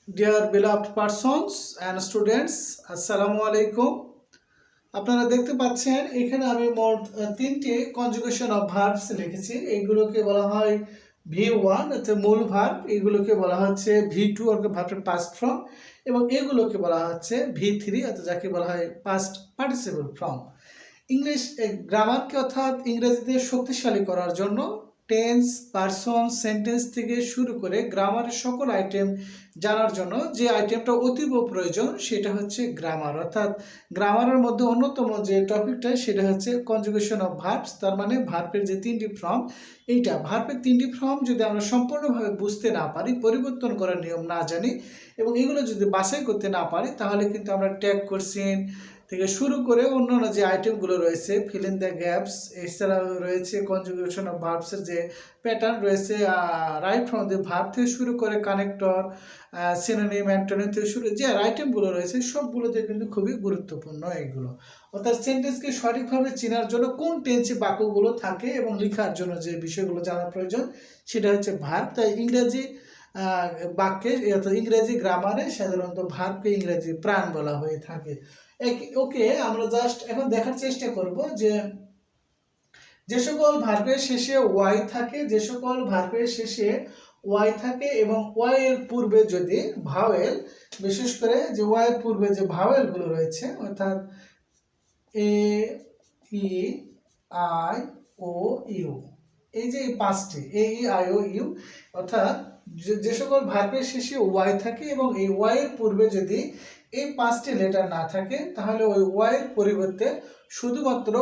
Dear beloved persons and students, আসসালামু আলাইকুম। আপনারা দেখতে পাচ্ছেন এখানে আমি মোট তিনটি কনজুগেশন অফ ভার্বস লিখেছি। এইগুলোকে বলা হয় V1 অর্থাৎ মূল ভার্ব, এগুলোকে বলা হচ্ছে V2 অর্থাৎ ভার্বের পাস্ট ফর্ম, এবং এগুলোকে বলা হচ্ছে V3 অর্থাৎ যাকে বলা হয় পাস্ট পার্টিসিপল ফর্ম। ইংলিশ গ্রামারকে অর্থাৎ ইংরেজিতে শক্তিশালী করার জন্য টেন্স, পারসন, সেন্টেন্স থেকে শুরু করে গ্রামারের সকল আইটেম জানার জন্য যে আইটেমটা অতীব প্রয়োজন সেটা হচ্ছে গ্রামার। অর্থাৎ গ্রামারের মধ্যে অন্যতম যে টপিকটা সেটা হচ্ছে কনজুগেশন অফ ভার্বস, তার মানে ভার্বের যে তিনটি ফর্ম, এইটা ভার্বের তিনটি ফর্ম যদি আমরা সম্পূর্ণভাবে বুঝতে না পারি, পরিবর্তন করার নিয়ম না জানি এবং এগুলো যদি বাছাই করতে না পারি, তাহলে কিন্তু আমরা ট্যাগ কোশ্চেন থেকে শুরু করে অন্যান্য যে আইটেমগুলো রয়েছে, ফিল ইন দ্য গ্যাপস, এছাড়াও রয়েছে কনজুগেশন অফ ভার্বসের যে প্যাটার্ন রয়েছে, রাইট ফ্রম দ্য ভার্ব থেকে শুরু করে কানেক্টর, সিনোনিম, অ্যান্টোনিম থেকে শুরু যে আইটেমগুলো রয়েছে সবগুলোতে কিন্তু খুবই গুরুত্বপূর্ণ এগুলো। অর্থাৎ সেন্টেন্সকে সঠিকভাবে চেনার জন্য কোন টেন্সে বাক্যগুলো থাকে এবং লেখার জন্য যে বিষয়গুলো জানা প্রয়োজন সেটা হচ্ছে ভার্ব। তাই ইংরেজি বাক্যে অর্থাৎ ইংরেজি গ্রামারে সাধারণত ভার্বকে ইংরেজি প্রাণ বলা হয়ে থাকে। ওকে, আমরা জাস্ট এখন দেখার চেষ্টা করব যে সকল ভার্বের শেষে ওয়াই থাকে, যে সকল ভার্বের শেষে ওয়াই থাকে এবং ওয়াই এর পূর্বে যদি ভাওয়েল, বিশেষ করে যে ওয়াই এর পূর্বে যে ভাওয়েলগুলো রয়েছে অর্থাৎ এ, ই, আই, ও, ইউ, এই যে পাঁচটি এ, ই, আই, ও, ইউ, অর্থাৎ যে সকল ভার্বের শেষে ওয়াই থাকে এবং এই ওয়াই এর পূর্বে যদি এই পাঁচটি লেটার না থাকে, তাহলে ওই ওয়াই এর পরিবর্তে শুধুমাত্র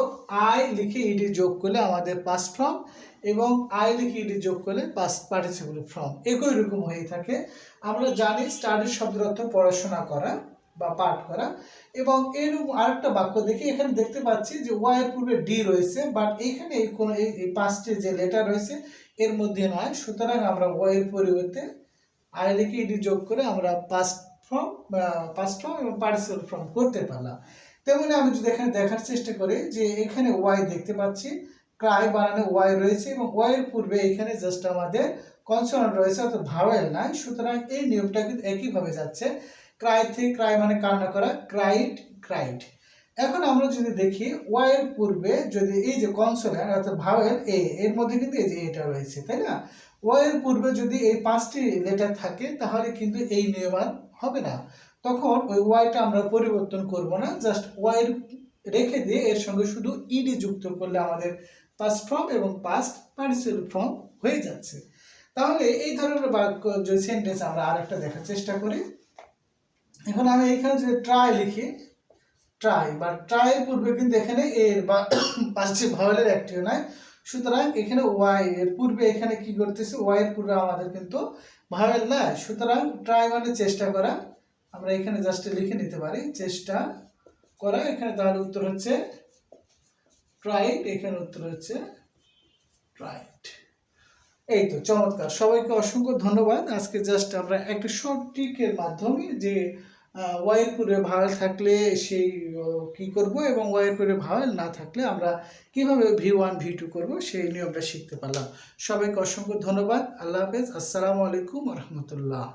আই লিখে ইডি যোগ করলে আমাদের পাস্ট ফর্ম এবং আই লিখে ইডি যোগ করলে পাস্ট পার্টিসিপল ফর্ম একই রকম হয়ে থাকে। আমরা জানি স্টাডি শব্দের অর্থ পড়াশোনা করা বা পাঠ করা। এবং এরকম আরেকটা বাক্য দেখি, এখানে দেখতে পাচ্ছি যে ওয়াই এর পূর্বে ডি রয়েছে, বাট এইখানে এই পাঁচটি যে লেটার রয়েছে এর মধ্যে নয়, সুতরাং আমরা ওয়াই এর পরিবর্তে আই লিখে ইডি যোগ করে আমরা পাস্ট ফর্ম এবং পার্টিসিপল ফর্ম করতে পারলাম। তেমনি আমি যদি এখানে দেখার চেষ্টা করি যে এখানে ওয়াই দেখতে পাচ্ছি, ক্রাই বানানে ওয়াই রয়েছে এবং ওয়াই এর পূর্বে এখানে জাস্ট আমাদের কনসোনেন্ট রয়েছে অর্থাৎ ভাওয়েল নাই, সুতরাং এই নিয়মটা কিন্তু একইভাবে যাচ্ছে। ক্রাই থেকে ক্রাই মানে কান্না করা, ক্রাইড, ক্রাইড। এখন আমরা যদি দেখি ওয়াই এর পূর্বে যদি এই যে কনসোনেন্ট অর্থাৎ ভাওয়েল এ, এর মধ্যে কিন্তু এই যে এটা রয়েছে, তাই না? ওয়াই এর পূর্বে যদি এই পাঁচটি লেটার থাকে তাহলে কিন্তু এই নিয়ম আর হবে না। তখন ওই ওয়াইটা আমরা পরিবর্তন করব না, জাস্ট ওয়াই রেখে দিয়ে এর সঙ্গে শুধু ইডি যুক্ত করলে আমাদের পাস্ট ফর্ম এবং পাস্ট পার্টিসিপল ফর্ম হয়ে যাচ্ছে। তাহলে এই ধরনের বাক্য যে সেন্টেন্স আমরা আরেকটা দেখার চেষ্টা করি। এখন আমি এখানে যদি ট্রাই লিখি, ট্রাই বা ট্রাইয়ের পূর্বে কিন্তু এখানে এর বা পাঁচটি ভাওয়েলের একটিও নাই, সুতরাং এখানে ওয়াই এর পূর্বে এখানে কি করতেছে, ওয়াই এর পূর্বে আমাদের কিন্তু ভাওয়েল নাই, সুতরাং ট্রাই মানে চেষ্টা করা, আমরা এখানে জাস্ট লিখে নিতে পারি চেষ্টা করা। এখানে তাহলে উত্তর হচ্ছে ট্রাইড, এখানে উত্তর হচ্ছে ট্রাইড। এই তো চমৎকার, সবাইকে অসংখ্য ধন্যবাদ। আজকে জাস্ট আমরা একটা শর্ট ট্রিকের মাধ্যমে যে ওয়াই এর পূর্বে ভাওয়েল থাকলে সেই কি করব এবং ওয়াই এর পূর্বে ভাওয়েল না থাকলে আমরা কিভাবে V1 V2 করব সেই নিয়মটা শিখতে পারলাম। সবাইকে অসংখ্য ধন্যবাদ। আল্লাহ হাফেজ। আসসালামু আলাইকুম ওয়া রাহমাতুল্লাহ।